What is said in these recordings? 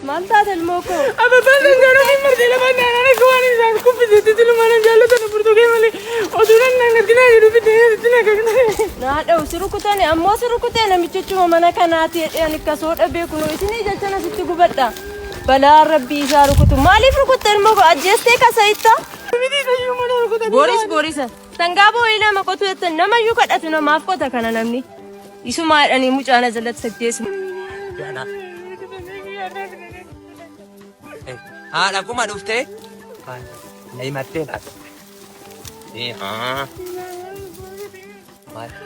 مالتا الموكو أبا بس أنا في مرتين لما أنا كواني زان كوب زيت تلو ما أنا جالو تنا برتقال مالي أدورنا نرجع يروح في تنا كنا نادو سرقتني أمو سرقتني ميتشو مانا كانت يعني كسور أبي كنو إسني جالسنا ستة قبضة بلا ربي سرقتو مالي فرقت الموكو أجستي كسيتا بوريس تنقابو إلى ما قلت نما يوكل أتنا ما فقط كنا نمني يسوع ما أني مش أنا زلت سكتيس هذا كم أدوفته؟ أي متى؟ إيه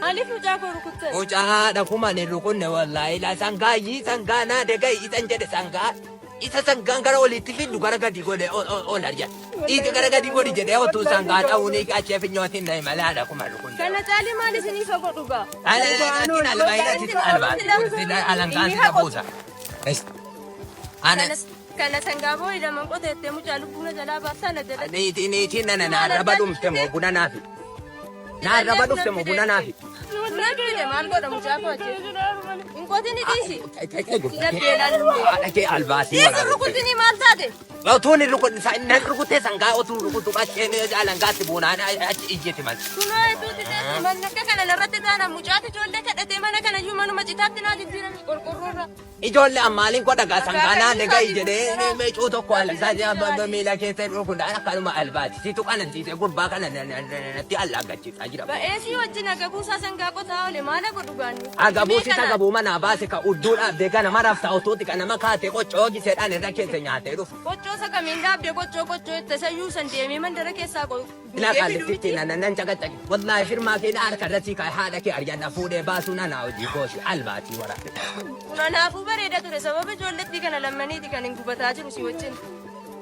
ألف مجاكو ركضت وجاه هذا كم أنا ركون والله لا سانغاي سانغانا دكاي إتنجد سانغا إذا سانغان كارولي تفيد لغارا كدي كله أو نرجع إذا كارا كدي كله جده أو تو سانغان أو نيك أشياء في نيوتين ناي مالا هذا كم ركون كنا تعلم ما نسني فقط ربا أنا كنا الباينة تتعلم سيدا ألانغان سيدا بوزا أنا كنا سنغابو إذا ما قلت تمو جالو بونا جلا باسا ندل نيتي نانا ربادوم تمو بونا نافي نانا ربادوم تمو بونا نافي نبي ما نقول مجاكو أجي إن قلت نكيسي أنا الباسي إيه ركضني ما تادي لو توني ركض ساين ركض تسانغا أو تو ركض باشين ألانغان تبونا أنا إيجي تمال كنا يتوتي ما نكنا نرتدي أنا مجاكو جولة كده ما نكنا يوم ما جتاتنا تدينا كوركورا ijoollee ammaalin godha gasangaanaa deegaa jedhee meecuu tokko allisaa jira miila keessa dhukun akkanuma albaati situ qanansiise gurbaa kana natti allaaggachiisaa jira. Ba'eessi wajjin agabuusaa sangaa qotaa oole maala godhu gaanni. Agabuusi agabuu manaa baase ka udduu dhaabdee kana maraaf ta'utuuti kan nama kaatee qoccoo giseedhaan irra keessa nyaatee dhufu. Qoccoo isa kamiin dhaabdee qoccoo itti sayyuu san deemee mandara keessaa qotu. Ila qallitti nan caqacaqi wallaahi firmaa kee harka irratti kaa haadha kee arganna fuudhee baasuu nanaa hojii koosi albaatii waraabde. Kanaafuu bareeda ture sababa ijoolletti kana lammaniiti kan hin gubataa jiru si wajjin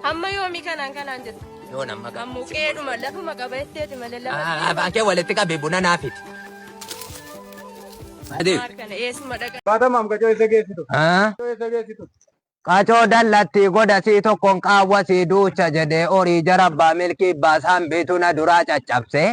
hamma yoomii kanaan jedhu yoo nama qabu ammoo qeedhuma lafuma qabatteeti malee lafa baakee walitti qabee buna naafiti. kana eessuma dhagaa. Baatamaam qacoo isa geessitu. Qacoo dallatti godhasii tokkoon qaawwasii duucha jedhee horii jarabbaa milkii baasaan bituna duraa caccabse.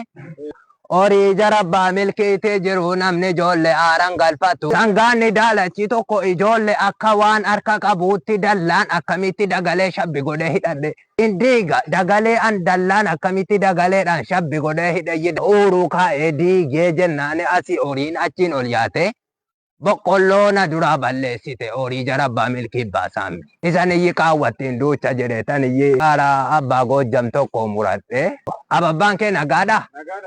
Horii jarabbaa milkiitee jiru namni ijoollee aaraan galfatu. Sangaanni daalachi tokko ijoollee akka waan harka qabuutti dallaan akkamitti dagalee shabbi godhee hidhadhe. Indiiga dagalee an dallaan akkamitti dagaleedhaan shabbi godhee hidhe. Uuruu kaa'ee diigee jennaani asii horiin achiin ol yaate. Boqqolloona duraa balleessite horii jarabbaa milkii baasaan. Isan iyyi qaawwattiin duucha jedhetan iyyi karaa abbaa goojjam tokko muradhe. Ababbaan kee nagaadha?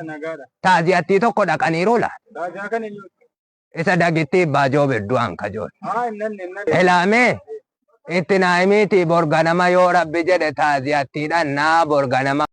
Nagaadha. Taaziyattii tokko dhaqaniiru la? Taaziyaa kan eenyu? Isa dagitti baajoo beddu'aan kajoon. Innan. Ilaamee itti naayimiitii borganama yoo rabbi jedhe taaziyattiidhaan naa borganama.